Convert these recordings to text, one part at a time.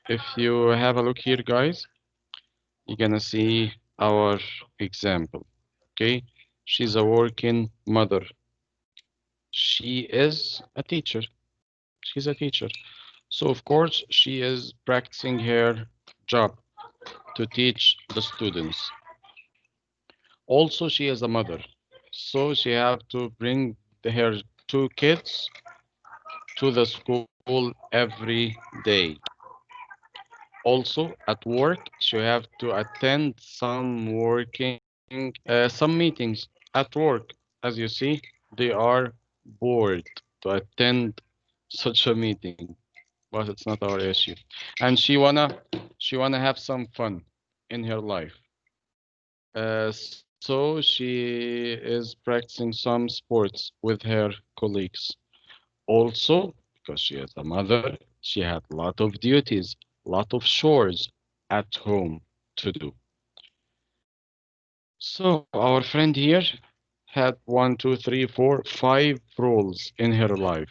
If you have a look here, guys, you're gonna see our example. Okay, she's a working mother. She is a teacher. She's a teacher. So of course she is practicing her job to teach the students. Also, she is a mother, so she have to bring her two kids to the school every day. Also, at work, she have to attend some meetings at work. As you see, they are bored to attend such a meeting, but it's not our issue. And she wanna have some fun in her life. So she is practicing some sports with her colleagues. Also, because she is a mother, she had a lot of duties, lot of chores at home to do. So our friend here had one, two, three, four, five roles in her life.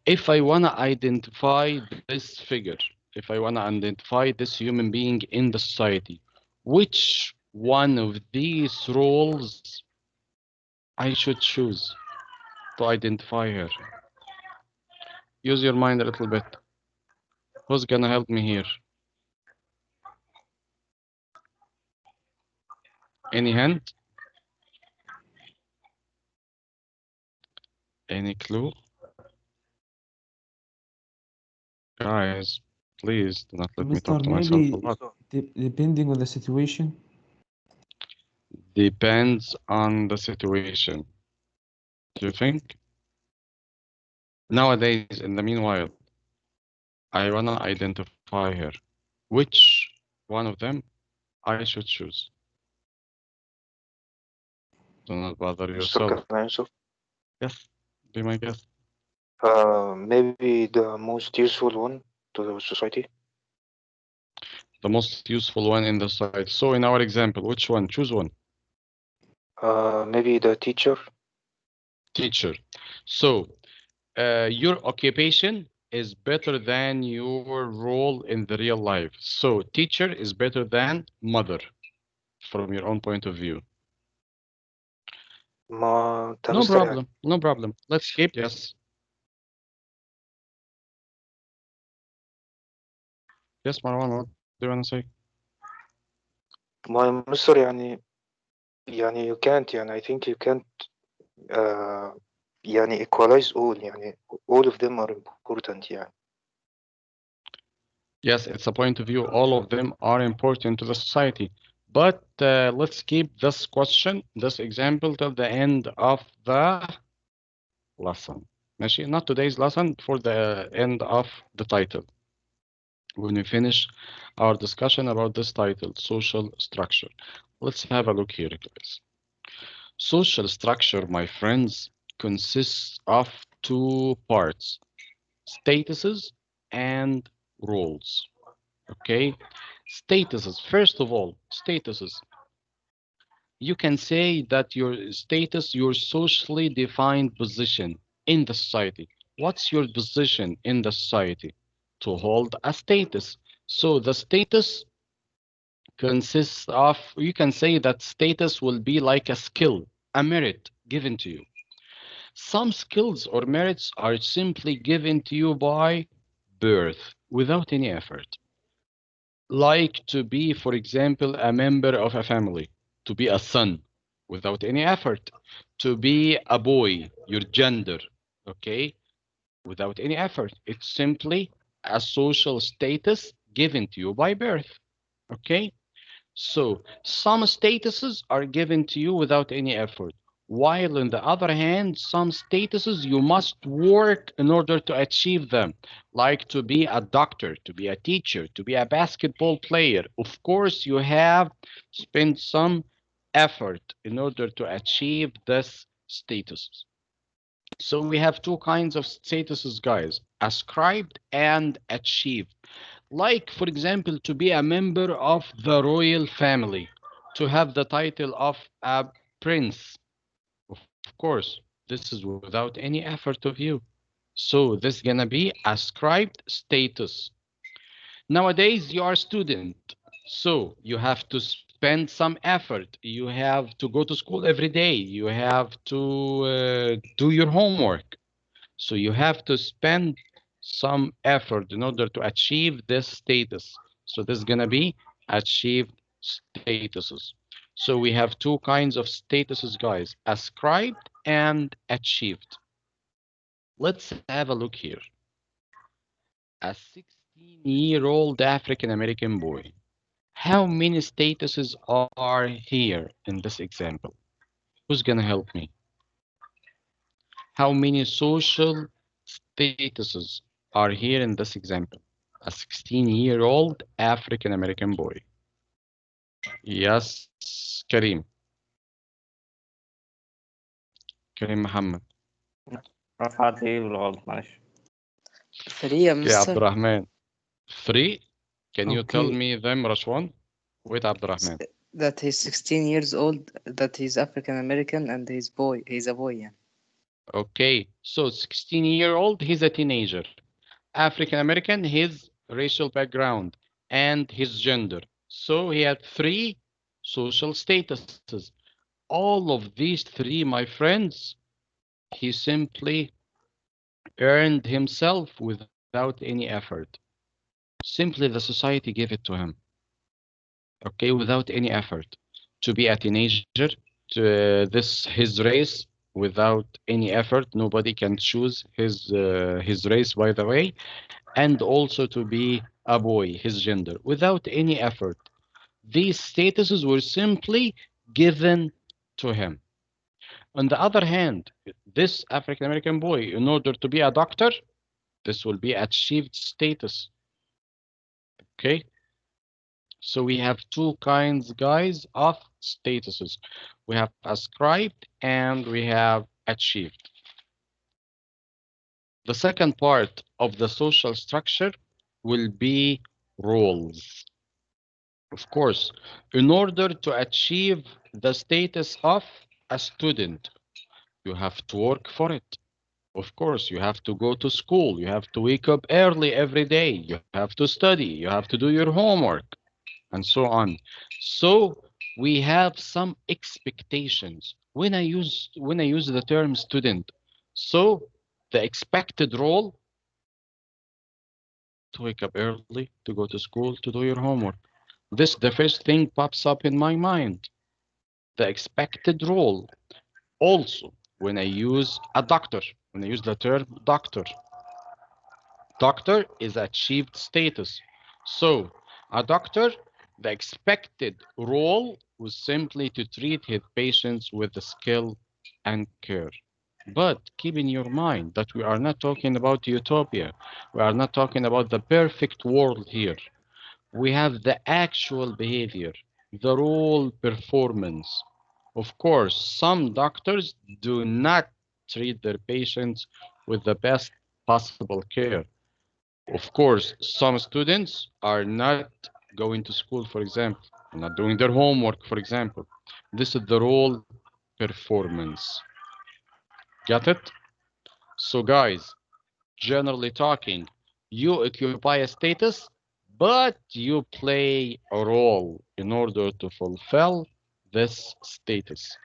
If I want to identify this figure, if I want to identify this human being in the society, which one of these roles I should choose to identify her? Use your mind a little bit. Who's gonna help me here? Any hint? Any clue? Guys, please do not let me Mr. talk to myself a Maybe lot. depending on the situation. Depends on the situation. Do you think? Nowadays, in the meanwhile, I wanna identify her. Which one of them I should choose? Do not bother Mr. yourself. Can I answer? Yes, be my guest. Maybe the most useful one to the society. The most useful one in the site. So in our example, which one? Choose one. Maybe the teacher. Teacher. So your occupation is better than your role in the real life. So teacher is better than mother from your own point of view. ما أنت No مستر يعني. problem. No problem. Let's skip. Yes. Yes, Marwan, what do you want to say? ما مستر يعني you can't يعني I think you can't يعني equalize all يعني all of them are important يعني. Yes, it's a point of view. All of them are important to the society. But let's keep this question, this example till the end of the lesson. ماشي? Not today's lesson, for the end of the title. When we finish our discussion about this title, social structure. Let's have a look here, guys. Social structure, my friends, consists of two parts, statuses and roles. Okay, statuses. First of all, statuses. You can say that your status, your socially defined position in the society. What's your position in the society? To hold a status. So the status consists of, you can say that status will be like a skill, a merit given to you. Some skills or merits are simply given to you by birth without any effort. Like to be, for example, a member of a family, to be a son without any effort, to be a boy, your gender, okay, without any effort. It's simply a social status given to you by birth, okay? So some statuses are given to you without any effort, while on the other hand, some statuses you must work in order to achieve them, like to be a doctor, to be a teacher, to be a basketball player. Of course, you have spent some effort in order to achieve this status. So we have two kinds of statuses, guys, ascribed and achieved. Like, for example, to be a member of the royal family, to have the title of a prince. Of course, this is without any effort of you. So this is gonna be ascribed status. Nowadays, you are a student, so you have to spend some effort. You have to go to school every day. You have to do your homework. So you have to spend some effort in order to achieve this status. So this is going to be achieved statuses. So we have two kinds of statuses, guys, ascribed and achieved. Let's have a look here. A 16-year-old African-American boy. How many statuses are here in this example? Who's going to help me? How many social statuses are here in this example? A 16-year-old African-American boy. Yes, Karim. Karim Muhammad. رفعت ايه بالغلط معلش. 3 يا Okay, مستر. Abdurrahman. 3. Can you tell Okay. me them, Rashwan? Wait, Abdurrahman. That he's 16 years old, that he's African American, and he's a boy, yeah. Okay, so 16-year-old, he's a teenager. African-American, his racial background and his gender. So he had 3 social statuses. All of these 3, my friends, he simply earned himself without any effort. Simply the society gave it to him. Okay, without any effort. To be a teenager, to his race, without any effort. Nobody can choose his race, by the way. And also to be a boy, his gender, without any effort. These statuses were simply given to him. On the other hand, this African-American boy, in order to be a doctor, this will be achieved status. Okay? So we have two kinds, guys, of statuses. We have ascribed and we have achieved. The second part of the social structure will be roles. Of course, in order to achieve the status of a student, you have to work for it. Of course, you have to go to school. You have to wake up early every day. You have to study. You have to do your homework, and so on. So we have some expectations. When I use the term student, so the expected role to wake up early, to go to school, to do your homework. This the first thing pops up in my mind. The expected role. Also, when I use a doctor, when I use the term doctor, doctor is achieved status. So a doctor, the expected role was simply to treat his patients with the skill and care. But keep in your mind that we are not talking about utopia. We are not talking about the perfect world here. We have the actual behavior, the role performance. Of course, some doctors do not treat their patients with the best possible care. Of course, some students are not going to school, for example, not doing their homework, for example. This is the role performance. Got it? So guys, generally talking, you occupy a status, but you play a role in order to fulfill this status.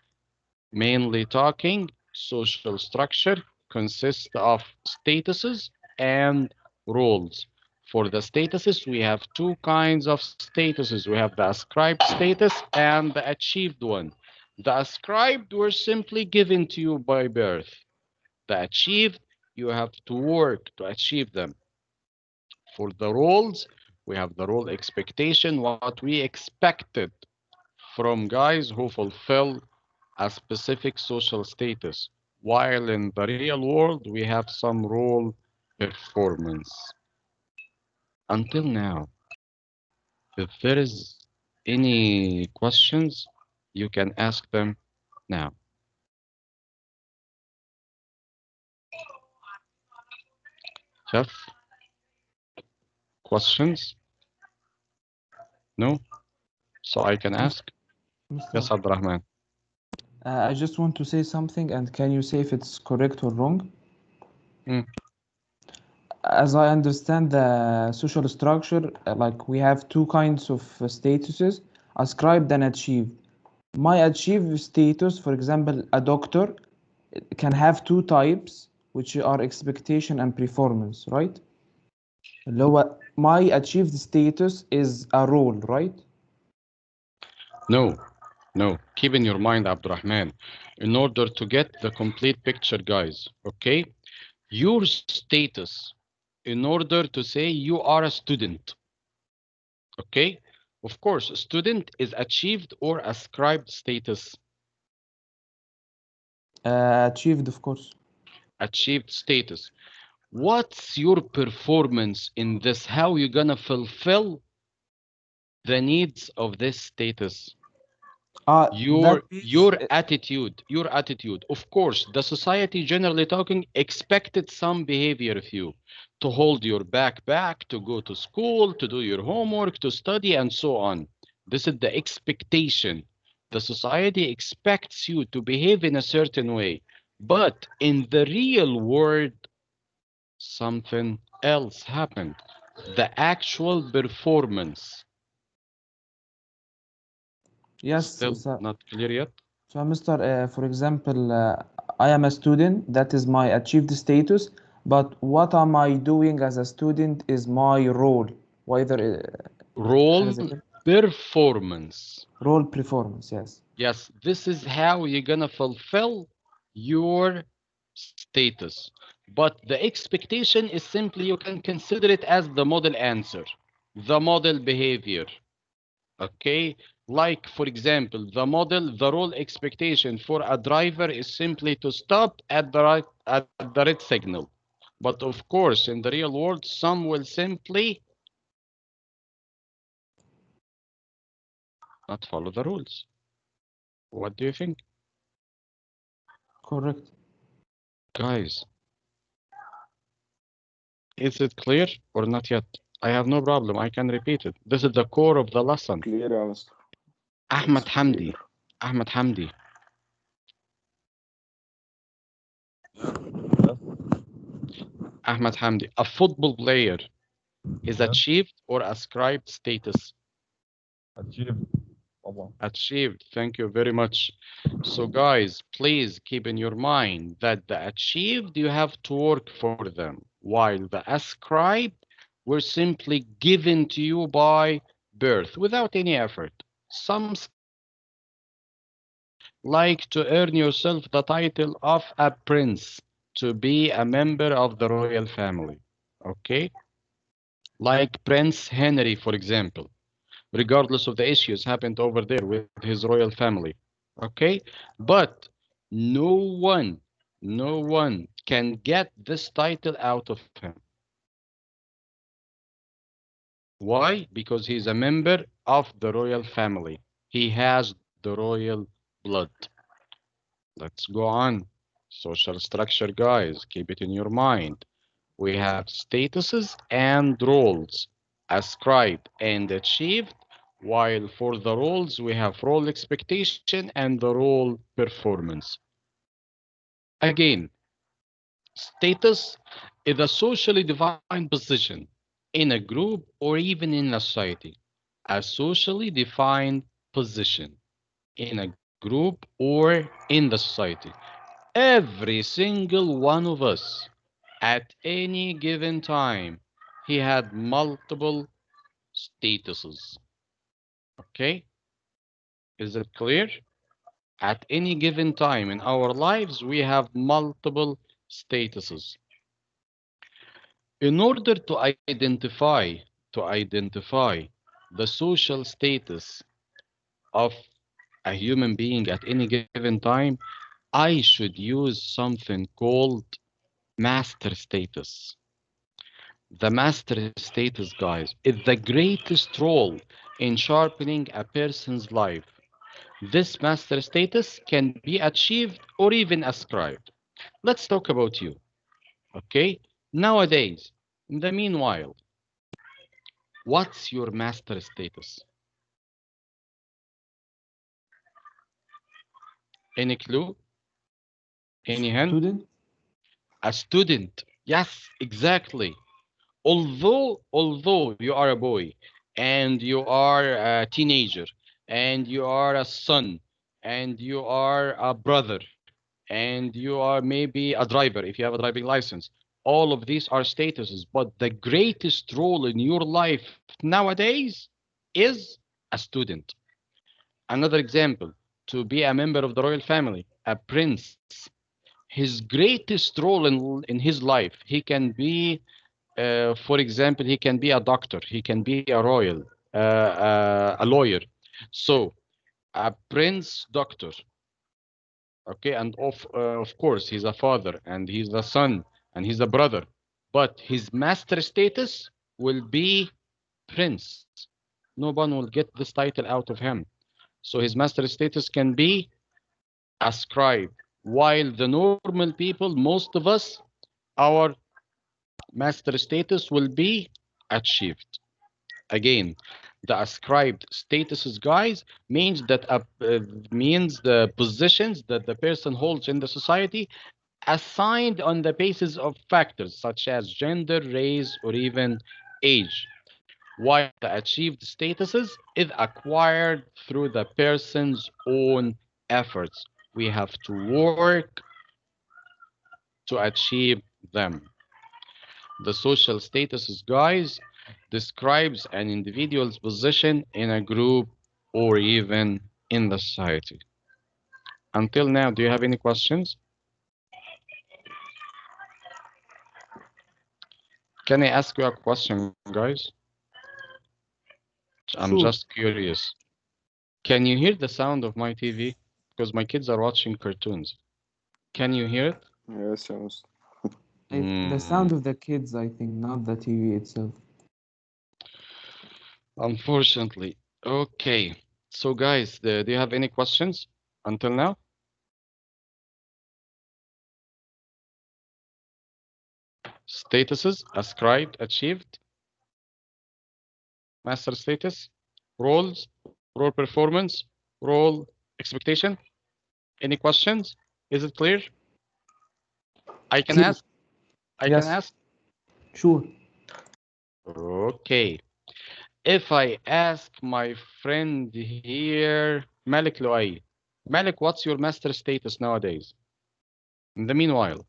Mainly talking, social structure consists of statuses and roles. For the statuses, we have two kinds of statuses. We have the ascribed status and the achieved one. The ascribed were simply given to you by birth. The achieved, you have to work to achieve them. For the roles, we have the role expectation, what we expected from guys who fulfill a specific social status, while in the real world, we have some role performance. Until now, if there is any questions, you can ask them now. Jeff? Questions? No? So I can ask? Yes, Mr. Abdurrahman. I just want to say something, and can you say if it's correct or wrong? as I understand the social structure, like we have two kinds of statuses, ascribed and achieved. My achieved status, for example, a doctor, can have two types, which are expectation and performance, right? اللي هو my achieved status is a role, right? No, no. Keep in your mind, Abdurrahman, in order to get the complete picture, guys, okay? Your status, in order to say you are a student, okay? Of course, a student is achieved or ascribed status. Achieved, of course. Achieved status. What's your performance in this? How you gonna fulfill the needs of this status? Your That means, attitude. Of course, the society, generally talking, expected some behavior of you to hold your backpack, to go to school, to do your homework, to study, and so on. This is the expectation. The society expects you to behave in a certain way, but in the real world, something else happened. The actual performance. yes, Still so, not clear yet? so Mr. For example, I am a student, that is my achieved status, but what am I doing as a student is my role, whether Role حاجة زي كده. performance. Role performance, yes. Yes, this is how you're gonna fulfill your status. But the expectation is simply, you can consider it as the model answer, the model behavior. Okay, like for example, the role expectation for a driver is simply to stop at the red signal. But of course, in the real world, some will simply not follow the rules. What do you think? Correct. Guys, is it clear or not yet? I have no problem. I can repeat it. This is the core of the lesson. Clear يا مستر. Ahmed It's Hamdi. clear. Ahmed Hamdi. Ahmed Hamdi. A football player is Yes. achieved or ascribed status? Achieved طبعا. Achieved. Thank you very much. So guys, please keep in your mind that the achieved, you have to work for them, while the ascribed were simply given to you by birth without any effort. Some like to earn yourself the title of a prince, to be a member of the royal family. Okay? Like Prince Henry, for example, regardless of the issues happened over there with his royal family. Okay? But no one can get this title out of him. Why? Because he's a member of the royal family. He has the royal blood. Let's go on. Social structure, guys, keep it in your mind. We have statuses and roles, ascribed and achieved, while for the roles, we have role expectation and the role performance. Again, status is a socially defined position in a group or even in a society. A socially defined position in a group or in the society. Every single one of us, at any given time, he had multiple statuses. Okay? Is it clear? At any given time in our lives, we have multiple statuses. In order to identify the social status of a human being at any given time, I should use something called master status. The master status, guys, is the greatest role in sharpening a person's life. This master status can be achieved or even ascribed. Let's talk about you. Okay? Nowadays, in the meanwhile, what's your master status? Any clue? Any hint? Student? A student. Yes, exactly. Although you are a boy and you are a teenager and you are a son and you are a brother and you are maybe a driver if you have a driving license, all of these are statuses, but the greatest role in your life nowadays is a student. Another example, to be a member of the royal family, a prince, his greatest role in his life, he can be, for example, he can be a doctor, he can be a royal, a lawyer. So a prince doctor, okay, and of course he's a father and he's a son and he's a brother, but his master status will be prince. No one will get this title out of him. So his master status can be ascribed, while the normal people, most of us, our master status will be achieved. Again, the ascribed statuses, guys, means that means the positions that the person holds in the society assigned on the basis of factors such as gender, race, or even age. While the achieved statuses is acquired through the person's own efforts. We have to work to achieve them. The social statuses, guys, describes an individual's position in a group or even in the society. Until now, do you have any questions? Can I ask you a question, guys? I'm Sure. just curious. Can you hear the sound of my TV? Because my kids are watching cartoons. Can you hear it? Yes, yes. The sound of the kids, I think, not the TV itself. Unfortunately. Okay. So guys, do you have any questions until now? Statuses, ascribed, achieved, master status, roles, role performance, role expectation. Any questions? Is it clear? I can Clear. ask? I Yes. can ask? Sure. Okay. If I ask my friend here, Malik Luay, Malik, what's your master status nowadays? In the meanwhile,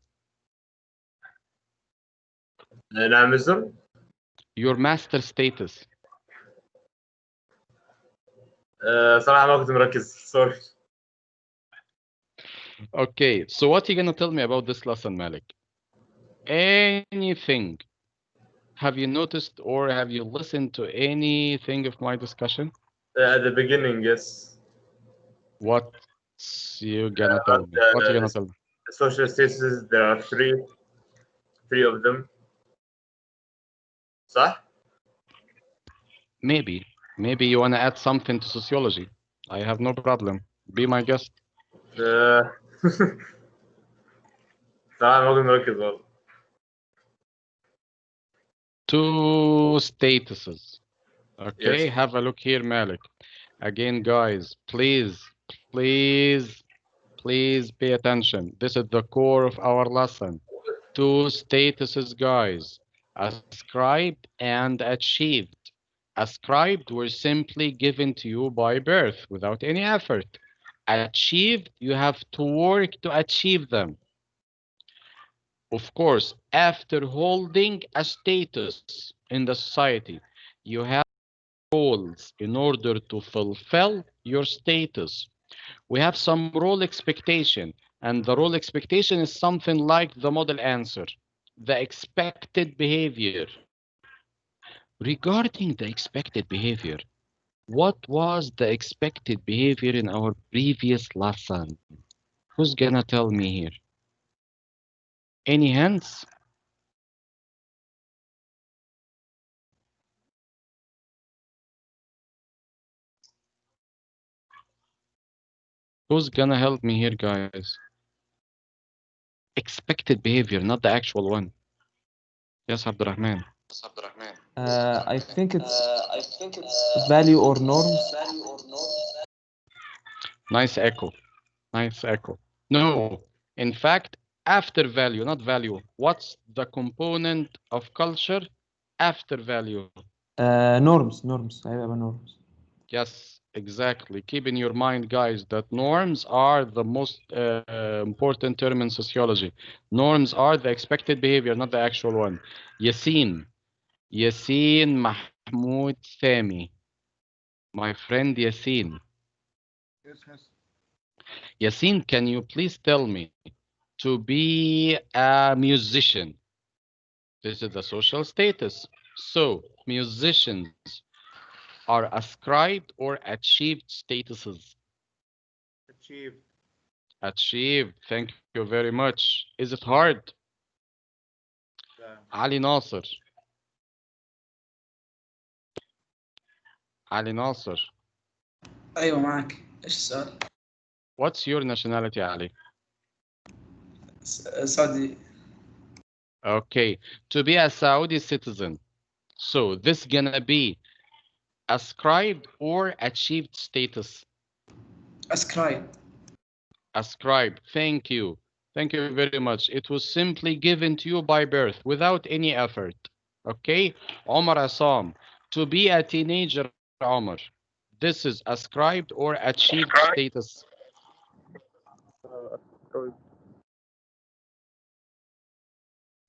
نعم مستر. your master status. صراحة ما كنت مركز. سوري. Okay, so what are you gonna tell me about this lesson, Malik? Anything? Have you noticed or have you listened to anything of my discussion? At the beginning, yes. What you gonna tell me? What you gonna tell me? Social statuses, there are three of them. صح؟ Maybe you wanna add something to sociology. I have no problem. Be my guest. صراحة ما كنت مركز والله. 2 statuses. Okay, Yes. have a look here, Malik. Again, guys, please pay attention. This is the core of our lesson. 2 statuses, guys. Ascribed and achieved. Ascribed were simply given to you by birth without any effort. Achieved, you have to work to achieve them. Of course, after holding a status in the society, you have roles in order to fulfill your status. We have some role expectation, and the role expectation is something like the model answer, the expected behavior. Regarding the expected behavior, what was the expected behavior in our previous lesson? Who's gonna tell me here? Any hands? Who's gonna help me here, guys? Expected behavior, not the actual one. Yes, Abdurrahman. I think it's value or norms. Nice echo. Nice echo. No, in fact, after value, not value. What's the component of culture after value. norms هيبقى norms. Yes, exactly. Keep in your mind, guys, that norms are the most important term in sociology. Norms are the expected behavior, not the actual one. Yasin Mahmoud Sami. My friend Yasin. Yasin, can you please tell me, to be a musician, this is the social status. So, musicians are ascribed or achieved statuses? Achieved. Achieved. Thank you very much. Is it hard? Ali Nasser. Ali Nasser. ايوه معك. ايش السؤال؟ What's your nationality, Ali? سعودي. Okay. To be a Saudi citizen. So, this gonna be ascribed or achieved status? اسكرايب. Ascribed. Thank you. Thank you very much. It was simply given to you by birth without any effort. Okay? Omar Assam. To be a teenager, Omar. This is ascribed or achieved status?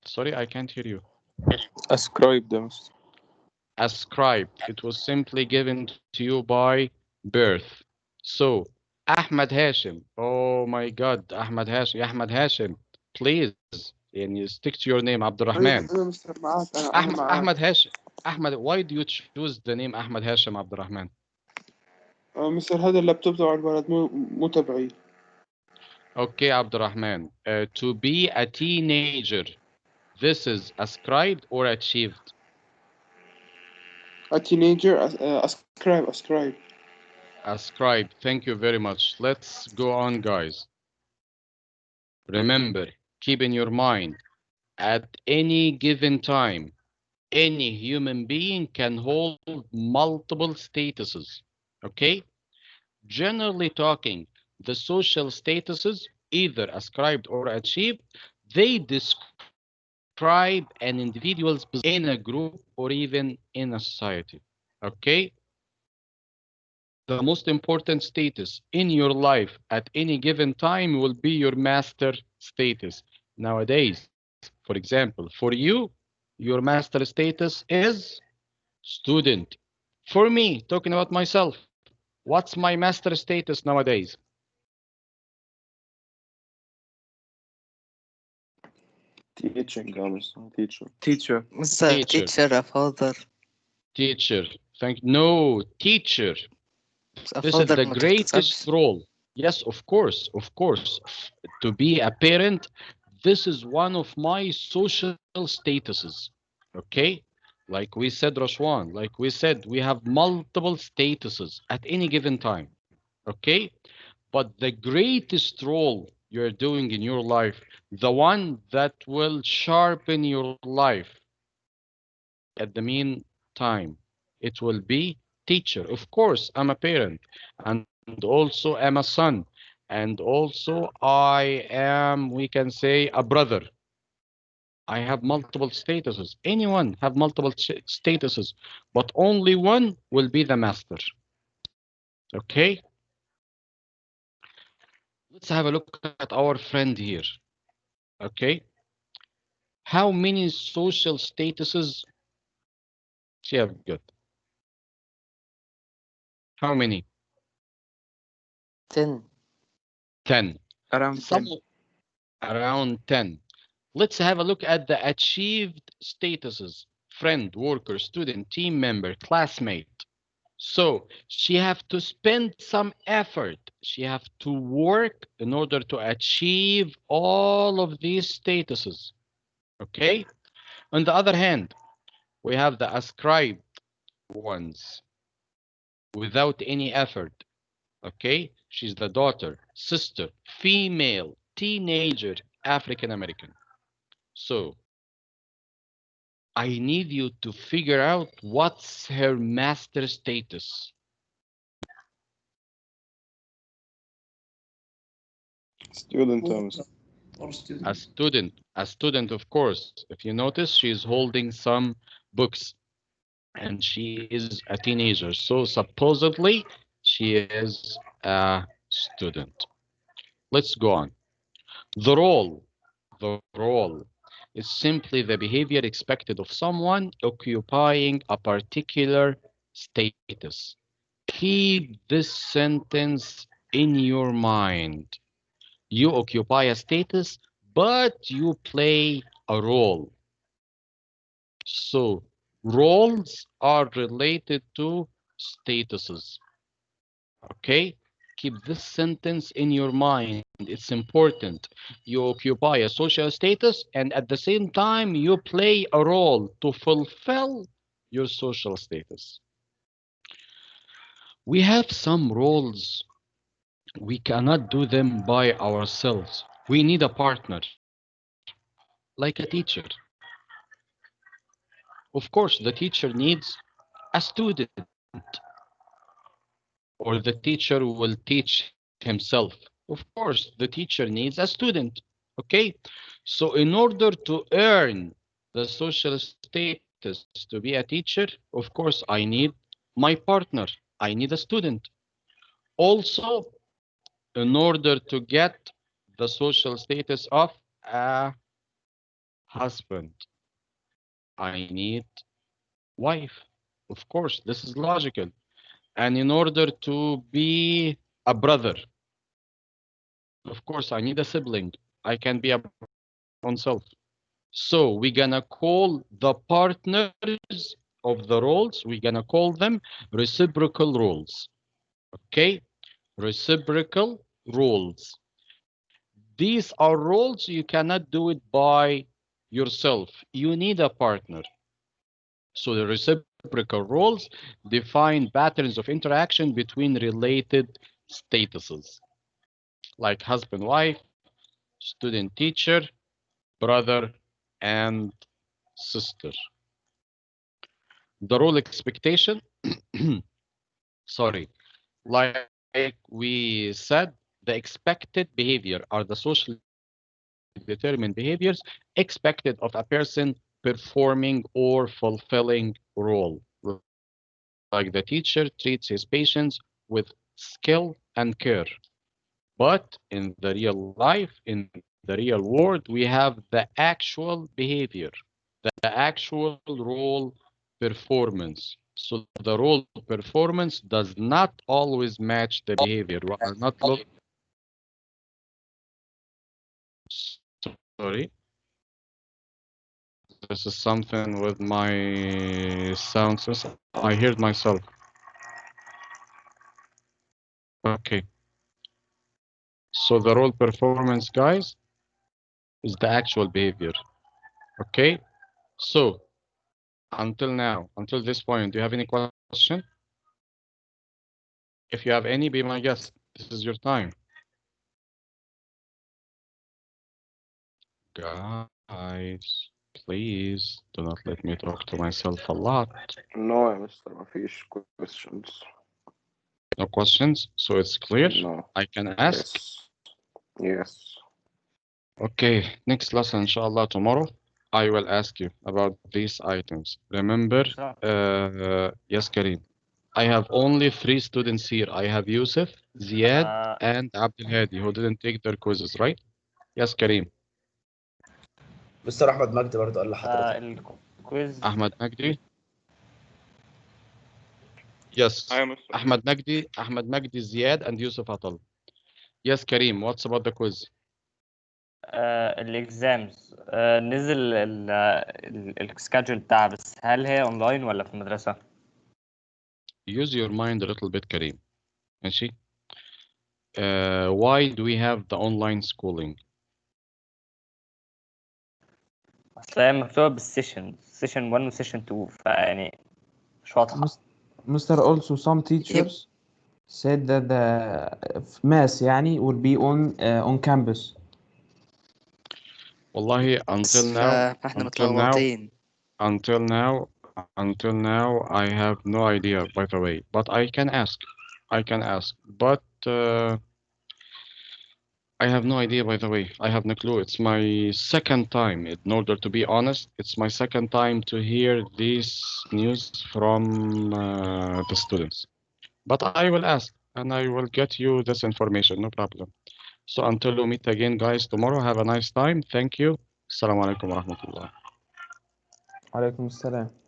Sorry, I can't hear you. Ascribed them. Ascribed. It was simply given to you by birth. So, Ahmad Hashim. Oh my God, Ahmad Hashim. Ahmad Hashim, please. And you stick to your name, Abdurrahman. Ahmad Hashim. Ahmad, why do you choose the name Ahmad Hashim Abdurrahman? مستر هذا اللابتوب تبع البلد مو تبعي. Okay, Abdurrahman. To be a teenager, this is ascribed or achieved? A teenager, ascribe. Ascribed. Thank you very much. Let's go on, guys. Remember, keep in your mind, at any given time, any human being can hold multiple statuses. Okay? Generally talking, the social statuses, either ascribed or achieved, they describe an individual's position in a group or even in a society. Okay? The most important status in your life at any given time will be your master status. Nowadays, for example, for you, your master status is student. For me, talking about myself, what's my master status nowadays? Teaching, teacher. Mr. Teacher, a father. Teacher. No, teacher. A This is father the ما greatest تكتسبش. role. Yes, of course, of course. To be a parent, this is one of my social statuses. Okay? Like we said, Rashwan, like we said, we have multiple statuses at any given time. Okay? But the greatest role you're doing in your life, the one that will sharpen your life at the meantime, it will be teacher. Of course, I'm a parent, and also I'm a son, and also I am, we can say, a brother. I have multiple statuses. Anyone have multiple statuses, but only one will be the master. Okay? Let's have a look at our friend here. Okay? How many social statuses she have got? How many? 10. 10. Around 10. Around 10. Let's have a look at the achieved statuses. Friend, worker, student, team member, classmate. So she have to spend some effort. She have to work in order to achieve all of these statuses. Okay? On the other hand, we have the ascribed ones without any effort. Okay? She's the daughter, sister, female, teenager, African American. So I need you to figure out what's her master status. Student, or student. A student, of course. If you notice, she's holding some books, and she is a teenager. So supposedly she is a student. Let's go on. The role is simply the behavior expected of someone occupying a particular status. Keep this sentence in your mind. You occupy a status, but you play a role. So roles are related to statuses. Okay? Keep this sentence in your mind. It's important. You occupy a social status, and at the same time, you play a role to fulfill your social status. We have some roles. We cannot do them by ourselves. We need a partner, like a teacher. Of course, the teacher needs a student, or the teacher will teach himself. Of course, the teacher needs a student. Okay, so in order to earn the social status to be a teacher, of course, I need my partner. I need a student. Also, in order to get the social status of a husband, I need wife. Of course, this is logical. And in order to be a brother, of course, I need a sibling. I can be a own self. So we're gonna call the partners of the roles, we're gonna call them reciprocal roles. Okay, reciprocal roles. These are roles you cannot do it by yourself. You need a partner. So the reciprocal roles define patterns of interaction between related statuses, like husband, wife, student, teacher, brother, and sister. The role expectation, sorry, like we said, the expected behavior are the socially determined behaviors expected of a person performing or fulfilling role. Like the teacher treats his patients with skill and care. But in the real life, in the real world, we have the actual behavior, the actual role performance. So the role performance does not always match the behavior. We are not looking. Sorry. This is something with my sound system. I heard myself. Okay. So the role performance, guys, is the actual behavior. Okay. So until now, until this point, do you have any question? If you have any, be my guest. This is your time. Guys, please do not let me talk to myself a lot. No, يا مستر مفيش questions. No questions? So it's clear? No. I can ask? Yes. Yes. Okay, next lesson, inshallah, tomorrow, I will ask you about these items. Remember, yes, Karim. I have only 3 students here. I have Yusuf, Ziad, and Abdul Hadi, who didn't take their quizzes, right? Yes, Karim. مستر احمد مجدي برضه قال لحضرتك الكويز Ahmad Magdi. Yes, Ahmad Magdi, Ziad, and Yusuf Atal. Yes, Karim, what's about the quiz? الاكزامز نزل السكادجول بتاعها، بس هل هي اونلاين ولا في المدرسة؟ Use your mind a little bit, Karim. ماشي. Why do we have the online schooling? اصل هي مكتوبة بالسيشن، سيشن 1 وسيشن 2، فيعني مش واضحة. Mr. Also, some teachers said that the math يعني will be on campus. والله until now I have no idea, by the way, but I can ask. But I have no idea, by the way. I have no clue. It's my second time. In order to be honest, it's my second time to hear this news from the students. But I will ask and I will get you this information, no problem. So until we meet again, guys, tomorrow, have a nice time. Thank you. Assalamu alaikum wa rahmatullah. عليكم السلام.